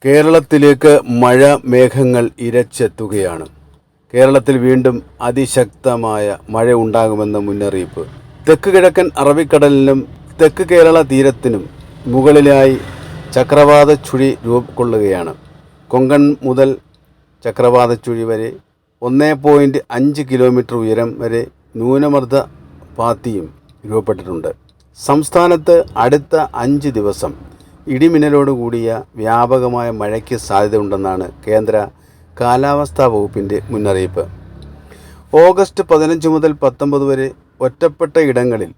കേരളത്തിലേക്ക് മഴ മേഘങ്ങൾ ഇരച്ചെത്തുകയാണ്. കേരളത്തിൽ വീണ്ടും അതിശക്തമായ മഴ ഉണ്ടാകുമെന്ന മുന്നറിയിപ്പ്. തെക്ക് കിഴക്കൻ അറബിക്കടലിനും തെക്ക് കേരള തീരത്തിനും മുകളിലായി ചക്രവാത ചുഴി രൂപക്കൊള്ളുകയാണ്. കൊങ്കൺ മുതൽ ചക്രവാത ചുഴി വരെ 1.5 കിലോമീറ്റർ ഉയരം വരെ ന്യൂനമർദ്ദ പാത്തിയും രൂപപ്പെട്ടിട്ടുണ്ട്. സംസ്ഥാനത്ത് അടുത്ത 5 ദിവസം ഇടിമിന്നലോടുകൂടിയ വ്യാപകമായ മഴയ്ക്ക് സാധ്യതയുണ്ടെന്നാണ് കേന്ദ്ര കാലാവസ്ഥാ വകുപ്പിൻ്റെ മുന്നറിയിപ്പ്. ഓഗസ്റ്റ് 15 മുതൽ 19 വരെ ഒറ്റപ്പെട്ട ഇടങ്ങളിൽ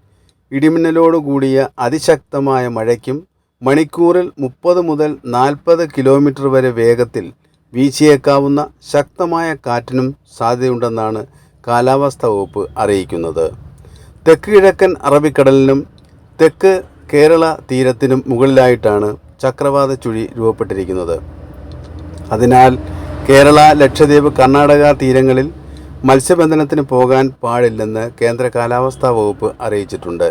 ഇടിമിന്നലോടുകൂടിയ അതിശക്തമായ മഴയ്ക്കും മണിക്കൂറിൽ 30 മുതൽ 40 കിലോമീറ്റർ വരെ വേഗത്തിൽ വീശിയേക്കാവുന്ന ശക്തമായ കാറ്റിനും സാധ്യതയുണ്ടെന്നാണ് കാലാവസ്ഥാ വകുപ്പ് അറിയിക്കുന്നത്. തെക്ക് കിഴക്കൻ അറബിക്കടലിനും തെക്ക് കേരള തീരത്തിനും മുകളിലായിട്ടാണ് ചക്രവാത ചുഴി രൂപപ്പെട്ടിരിക്കുന്നത്. അതിനാൽ കേരള, ലക്ഷദ്വീപ്, കർണാടക തീരങ്ങളിൽ മത്സ്യബന്ധനത്തിന് പോകാൻ പാടില്ലെന്ന് കേന്ദ്ര കാലാവസ്ഥാ വകുപ്പ് അറിയിച്ചിട്ടുണ്ട്.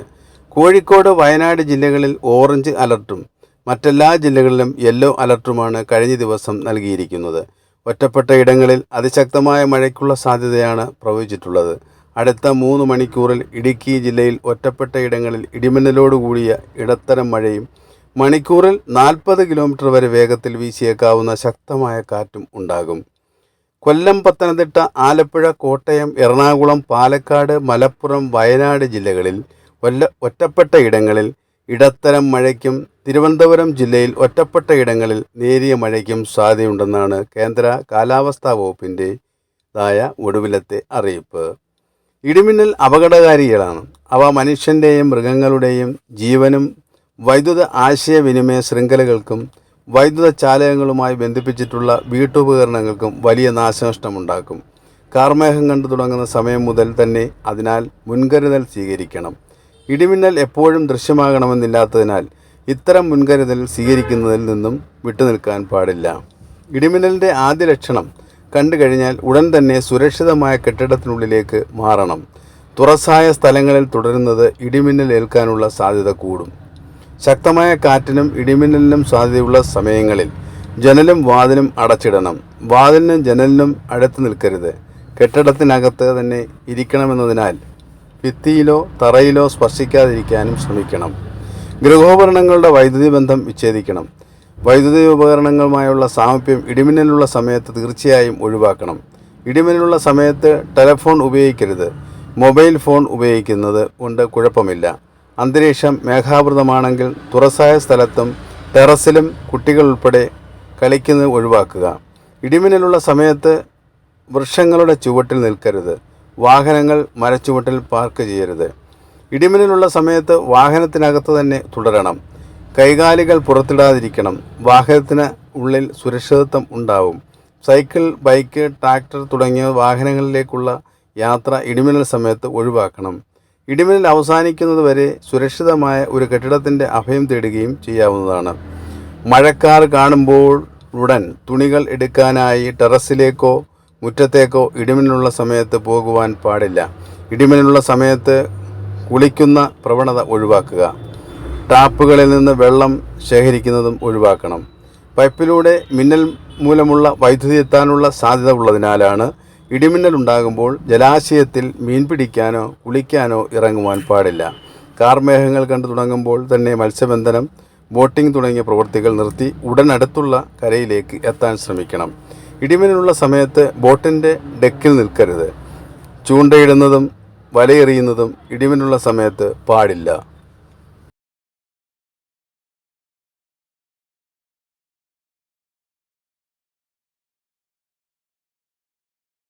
കോഴിക്കോട്, വയനാട് ജില്ലകളിൽ ഓറഞ്ച് അലർട്ടും മറ്റെല്ലാ ജില്ലകളിലും യെല്ലോ അലർട്ടുമാണ് കഴിഞ്ഞ ദിവസം നൽകിയിരിക്കുന്നത്. ഒറ്റപ്പെട്ട ഇടങ്ങളിൽ അതിശക്തമായ മഴയ്ക്കുള്ള സാധ്യതയാണ് പ്രവചിച്ചിട്ടുള്ളത്. അടുത്ത 3 മണിക്കൂറിൽ ഇടുക്കി ജില്ലയിൽ ഒറ്റപ്പെട്ട ഇടങ്ങളിൽ ഇടിമിന്നലോടുകൂടിയ ഇടത്തരം മഴയും മണിക്കൂറിൽ 40 കിലോമീറ്റർ വരെ വേഗത്തിൽ വീശിയേക്കാവുന്ന ശക്തമായ കാറ്റും ഉണ്ടാകും. കൊല്ലം, പത്തനംതിട്ട, ആലപ്പുഴ, കോട്ടയം, എറണാകുളം, പാലക്കാട്, മലപ്പുറം, വയനാട് ജില്ലകളിൽ ഒറ്റപ്പെട്ട ഇടങ്ങളിൽ ഇടത്തരം മഴയ്ക്കും തിരുവനന്തപുരം ജില്ലയിൽ ഒറ്റപ്പെട്ട ഇടങ്ങളിൽ നേരിയ മഴയ്ക്കും സാധ്യതയുണ്ടെന്നാണ് കേന്ദ്ര കാലാവസ്ഥാ വകുപ്പിൻ്റെതായ ഒടുവിലത്തെ അറിയിപ്പ്. ഇടിമിന്നൽ അപകടകാരികളാണ്. അവ മനുഷ്യൻ്റെയും മൃഗങ്ങളുടെയും ജീവനും വൈദ്യുത ആശയവിനിമയ ശൃംഖലകൾക്കും വൈദ്യുത ചാലകങ്ങളുമായി ബന്ധിപ്പിച്ചിട്ടുള്ള വീട്ടുപകരണങ്ങൾക്കും വലിയ നാശനഷ്ടമുണ്ടാക്കും. കാർമേഘം കണ്ടു തുടങ്ങുന്ന സമയം മുതൽ തന്നെ അതിനാൽ മുൻകരുതൽ സ്വീകരിക്കണം. ഇടിമിന്നൽ എപ്പോഴും ദൃശ്യമാകണമെന്നില്ലാത്തതിനാൽ ഇത്തരം മുൻകരുതൽ സ്വീകരിക്കുന്നതിൽ നിന്നും വിട്ടുനിൽക്കാൻ പാടില്ല. ഇടിമിന്നലിൻ്റെ ആദ്യ ലക്ഷണം കണ്ടു കഴിഞ്ഞാൽ ഉടൻ തന്നെ സുരക്ഷിതമായ കെട്ടിടത്തിനുള്ളിലേക്ക് മാറണം. തുറസായ സ്ഥലങ്ങളിൽ തുടരുന്നത് ഇടിമിന്നൽ ഏൽക്കാനുള്ള സാധ്യത കൂടും. ശക്തമായ കാറ്റിനും ഇടിമിന്നലിനും സാധ്യതയുള്ള സമയങ്ങളിൽ ജനലും വാതിലും അടച്ചിടണം. വാതിലിനും ജനലിനും അടുത്ത് നിൽക്കരുത്. കെട്ടിടത്തിനകത്ത് തന്നെ ഇരിക്കണമെന്നതിനാൽ ഭിത്തിയിലോ തറയിലോ സ്പർശിക്കാതിരിക്കാനും ശ്രമിക്കണം. ഗൃഹോപകരണങ്ങളുടെ വൈദ്യുതി ബന്ധം വിച്ഛേദിക്കണം. വൈദ്യുതി ഉപകരണങ്ങളുമായുള്ള സാമീപ്യം ഇടിമിന്നലുള്ള സമയത്ത് തീർച്ചയായും ഒഴിവാക്കണം. ഇടിമിന്നലുള്ള സമയത്ത് ടെലഫോൺ ഉപയോഗിക്കരുത്. മൊബൈൽ ഫോൺ ഉപയോഗിക്കുന്നത് കൊണ്ട് കുഴപ്പമില്ല. അന്തരീക്ഷം മേഘാവൃതമാണെങ്കിൽ തുറസായ സ്ഥലത്തും ടെറസിലും കുട്ടികൾ ഉൾപ്പെടെ കളിക്കുന്നത് ഒഴിവാക്കുക. ഇടിമിന്നലുള്ള സമയത്ത് വൃക്ഷങ്ങളുടെ ചുവട്ടിൽ നിൽക്കരുത്. വാഹനങ്ങൾ മരച്ചുവട്ടിൽ പാർക്ക് ചെയ്യരുത്. ഇടിമിന്നലുള്ള സമയത്ത് വാഹനത്തിനകത്ത് തന്നെ തുടരണം. കൈകാലുകൾ പുറത്തിടാതിരിക്കണം. വാഹനത്തിന് ഉള്ളിൽ സുരക്ഷിതത്വം ഉണ്ടാവും. സൈക്കിൾ, ബൈക്ക്, ട്രാക്ടർ തുടങ്ങിയ വാഹനങ്ങളിലേക്കുള്ള യാത്ര ഇടിമിന്നൽ സമയത്ത് ഒഴിവാക്കണം. ഇടിമിന്നൽ അവസാനിക്കുന്നത് വരെ സുരക്ഷിതമായ ഒരു കെട്ടിടത്തിൻ്റെ അഭയം തേടുകയും ചെയ്യാവുന്നതാണ്. മഴക്കാർ കാണുമ്പോൾ ഉടൻ തുണികൾ എടുക്കാനായി ടെറസിലേക്കോ മുറ്റത്തേക്കോ ഇടിമിന്നലുള്ള സമയത്ത് പോകുവാൻ പാടില്ല. ഇടിമിന്നലുള്ള സമയത്ത് കുളിക്കുന്ന പ്രവണത ഒഴിവാക്കുക. ടാപ്പുകളിൽ നിന്ന് വെള്ളം ശേഖരിക്കുന്നതും ഒഴിവാക്കണം. പൈപ്പിലൂടെ മിന്നൽ മൂലമുള്ള വൈദ്യുതി എത്താനുള്ള സാധ്യത ഉള്ളതിനാലാണ് ഇടിമിന്നൽ ഉണ്ടാകുമ്പോൾ ജലാശയത്തിൽ മീൻ പിടിക്കാനോ കുളിക്കാനോ ഇറങ്ങുവാൻ പാടില്ല. കാർമേഘങ്ങൾ കണ്ടു തുടങ്ങുമ്പോൾ തന്നെ മത്സ്യബന്ധനം, ബോട്ടിംഗ് തുടങ്ങിയ പ്രവൃത്തികൾ നിർത്തി ഉടൻ അടുത്തുള്ള കരയിലേക്ക് എത്താൻ ശ്രമിക്കണം. ഇടിമിന്നലുള്ള സമയത്ത് ബോട്ടിൻ്റെ ഡെക്കിൽ നിൽക്കരുത്. ചൂണ്ടയിടുന്നതും വലയെറിയുന്നതും ഇടിമിന്നലുള്ള സമയത്ത് പാടില്ല.